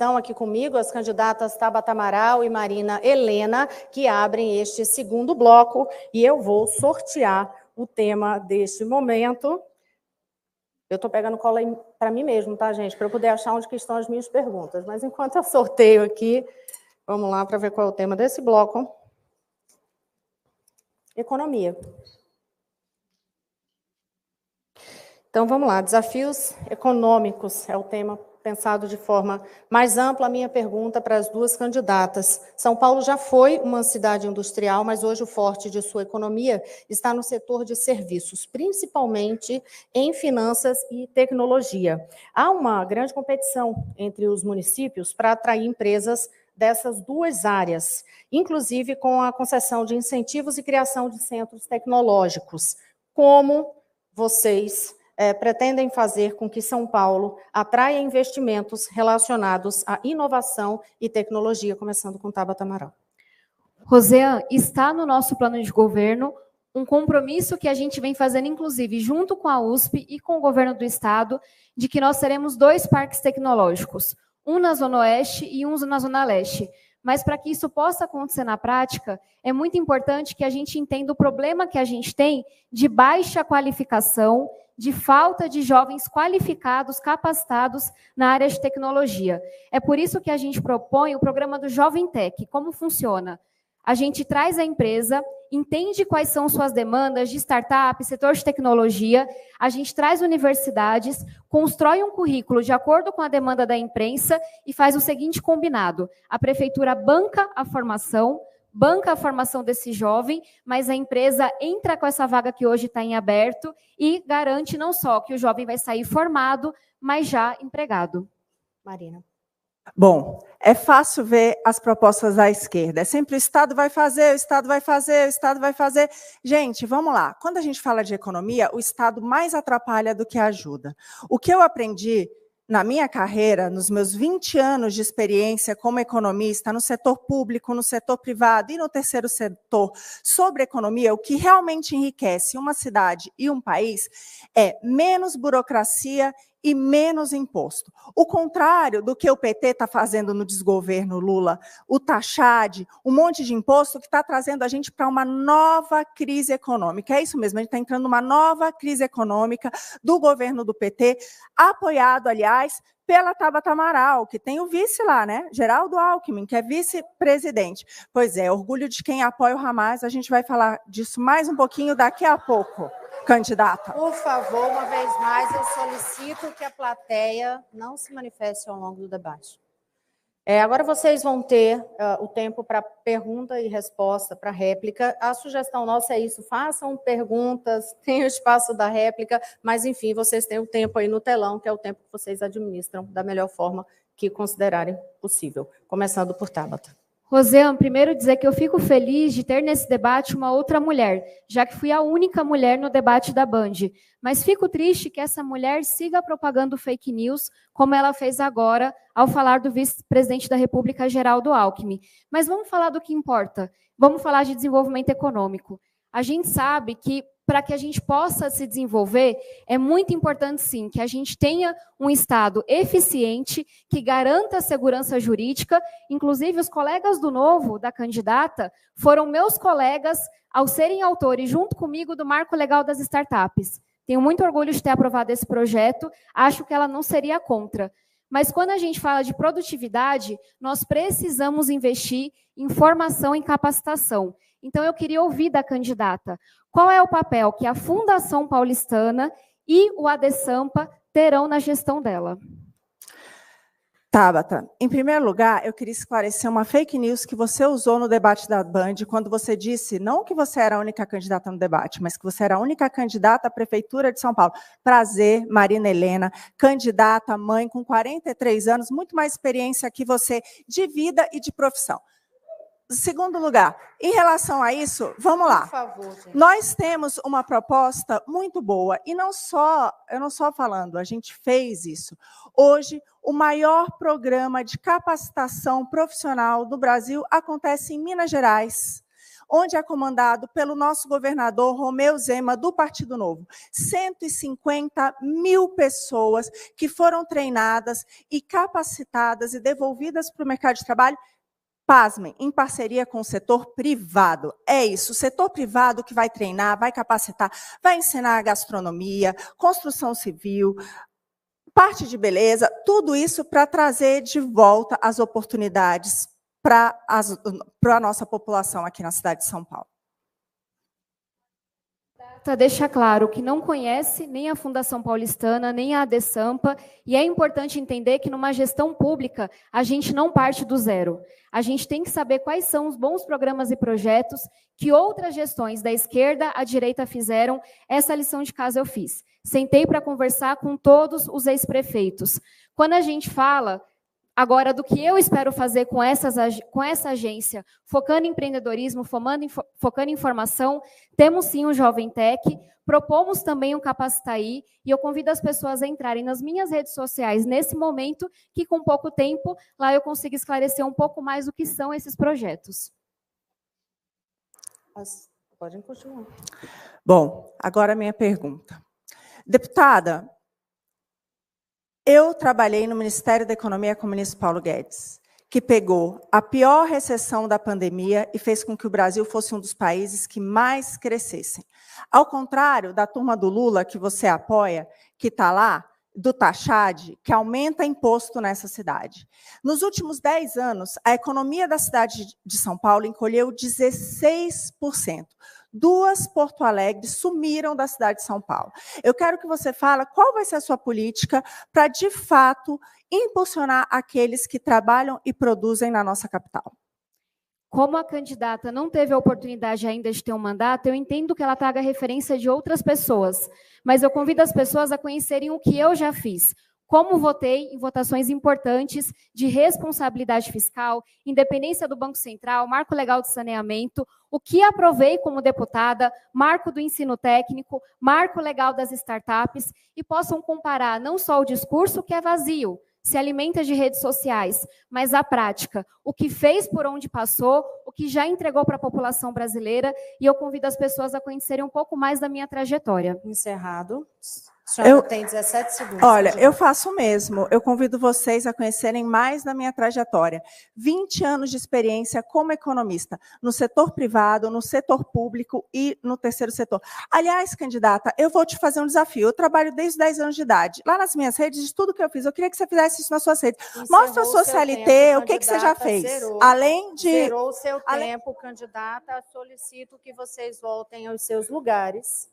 Estão aqui comigo as candidatas Tabata Amaral e Marina Helena, que abrem este segundo bloco, e eu vou sortear o tema deste momento. Eu estou pegando cola para mim mesmo, tá, gente? Para eu poder achar onde que estão as minhas perguntas. Mas enquanto eu sorteio aqui, vamos lá para ver qual é o tema desse bloco. Economia. Então, vamos lá. Desafios econômicos é o tema pensado de forma mais ampla. A minha pergunta para as duas candidatas. São Paulo já foi uma cidade industrial, mas hoje o forte de sua economia está no setor de serviços, principalmente em finanças e tecnologia. Há uma grande competição entre os municípios para atrair empresas dessas duas áreas, inclusive com a concessão de incentivos e criação de centros tecnológicos. Como vocês pretendem fazer com que São Paulo atraia investimentos relacionados à inovação e tecnologia, começando com Tabata Amaral? Roseane, está no nosso plano de governo um compromisso que a gente vem fazendo, inclusive, junto com a USP e com o governo do estado, de que nós teremos 2 parques tecnológicos, um na Zona Oeste e um na Zona Leste. Mas para que isso possa acontecer na prática, é muito importante que a gente entenda o problema que a gente tem de baixa qualificação, de falta de jovens qualificados, capacitados na área de tecnologia. É por isso que a gente propõe o programa do Jovem Tech. Como funciona? A gente traz a empresa, entende quais são suas demandas de startup, setor de tecnologia, a gente traz universidades, constrói um currículo de acordo com a demanda da imprensa e faz o seguinte combinado: a prefeitura banca a formação desse jovem, mas a empresa entra com essa vaga que hoje está em aberto e garante não só que o jovem vai sair formado, mas já empregado. Marina. Bom, é fácil ver as propostas da esquerda. É sempre o Estado vai fazer, o Estado vai fazer, o Estado vai fazer. Gente, vamos lá. Quando a gente fala de economia, o Estado mais atrapalha do que ajuda. O que eu aprendi na minha carreira, nos meus 20 anos de experiência como economista, no setor público, no setor privado e no terceiro setor, sobre economia, o que realmente enriquece uma cidade e um país é menos burocracia e menos imposto. O contrário do que o PT está fazendo no desgoverno Lula, o taxade, um monte de imposto que está trazendo a gente para uma nova crise econômica. É isso mesmo, a gente está entrando numa nova crise econômica do governo do PT, apoiado, aliás, pela Tabata Amaral, que tem o vice lá, né? Geraldo Alckmin, que é vice-presidente. Pois é, orgulho de quem apoia o Hamas, a gente vai falar disso mais um pouquinho daqui a pouco. Candidata. Por favor, uma vez mais, eu solicito que a plateia não se manifeste ao longo do debate. Agora vocês vão ter o tempo para pergunta e resposta, para réplica. A sugestão nossa é isso, façam perguntas, tem o espaço da réplica, mas, enfim, vocês têm o tempo aí no telão, que é o tempo que vocês administram da melhor forma que considerarem possível. Começando por Tabata. Roseane, primeiro dizer que eu fico feliz de ter nesse debate uma outra mulher, já que fui a única mulher no debate da Band. Mas fico triste que essa mulher siga propagando fake news, como ela fez agora, ao falar do vice-presidente da República, Geraldo Alckmin. Mas vamos falar do que importa. Vamos falar de desenvolvimento econômico. A gente sabe que, para que a gente possa se desenvolver, é muito importante, sim, que a gente tenha um Estado eficiente, que garanta a segurança jurídica. Inclusive, os colegas do Novo, da candidata, foram meus colegas ao serem autores, junto comigo, do Marco Legal das Startups. Tenho muito orgulho de ter aprovado esse projeto, acho que ela não seria contra. Mas quando a gente fala de produtividade, nós precisamos investir em formação e capacitação. Então, eu queria ouvir da candidata qual é o papel que a Fundação Paulistana e o ADESAMPA terão na gestão dela. Tabata, em primeiro lugar, eu queria esclarecer uma fake news que você usou no debate da Band, quando você disse, não que você era a única candidata no debate, mas que você era a única candidata à Prefeitura de São Paulo. Prazer, Marina Helena, candidata, mãe, com 43 anos, muito mais experiência que você de vida e de profissão. Segundo lugar, em relação a isso, vamos lá. Por favor, gente. Nós temos uma proposta muito boa, e não só, eu não só falando, a gente fez isso. Hoje, o maior programa de capacitação profissional do Brasil acontece em Minas Gerais. onde é comandado pelo nosso governador Romeu Zema, do Partido Novo. 150 mil pessoas que foram treinadas e capacitadas e devolvidas para o mercado de trabalho, pasmem, em parceria com o setor privado. É isso, o setor privado que vai treinar, vai capacitar, vai ensinar a gastronomia, construção civil, parte de beleza, tudo isso para trazer de volta as oportunidades para a nossa população aqui na cidade de São Paulo. Deixa claro que não conhece nem a Fundação Paulistana, nem a ADESAMPA, e é importante entender que numa gestão pública a gente não parte do zero. A gente tem que saber quais são os bons programas e projetos que outras gestões da esquerda à direita fizeram. Essa lição de casa eu fiz. Sentei para conversar com todos os ex-prefeitos. Quando a gente fala agora do que eu espero fazer com essa agência, focando em empreendedorismo, focando em formação, temos sim o Jovem Tech, propomos também o Capacitaí, e eu convido as pessoas a entrarem nas minhas redes sociais nesse momento, que com pouco tempo, lá eu consigo esclarecer um pouco mais o que são esses projetos. Podem continuar. Bom, agora a minha pergunta. Deputada, eu trabalhei no Ministério da Economia com o ministro Paulo Guedes, que pegou a pior recessão da pandemia e fez com que o Brasil fosse um dos países que mais crescessem. Ao contrário da turma do Lula, que você apoia, que está lá, do Taxade, que aumenta imposto nessa cidade. Nos últimos 10 anos, a economia da cidade de São Paulo encolheu 16%. 2 Porto Alegre sumiram da cidade de São Paulo. Eu quero que você fale qual vai ser a sua política para, de fato, impulsionar aqueles que trabalham e produzem na nossa capital. Como a candidata não teve a oportunidade ainda de ter um mandato, eu entendo que ela traga referência de outras pessoas, mas eu convido as pessoas a conhecerem o que eu já fiz. Como votei em votações importantes de responsabilidade fiscal, independência do Banco Central, marco legal de saneamento, o que aprovei como deputada, marco do ensino técnico, marco legal das startups, e possam comparar não só o discurso, que é vazio, se alimenta de redes sociais, mas a prática, o que fez por onde passou, o que já entregou para a população brasileira, e eu convido as pessoas a conhecerem um pouco mais da minha trajetória. Encerrado. A senhora tem 17 segundos. Olha, eu faço o mesmo. Eu convido vocês a conhecerem mais da minha trajetória. 20 anos de experiência como economista, no setor privado, no setor público e no terceiro setor. Aliás, candidata, eu vou te fazer um desafio. Eu trabalho desde 10 anos de idade. Lá nas minhas redes, de tudo que eu fiz, eu queria que você fizesse isso nas suas redes. Mostra a sua CLT, o que você já fez. Além de... Zerou o seu tempo, candidata. Solicito que vocês voltem aos seus lugares.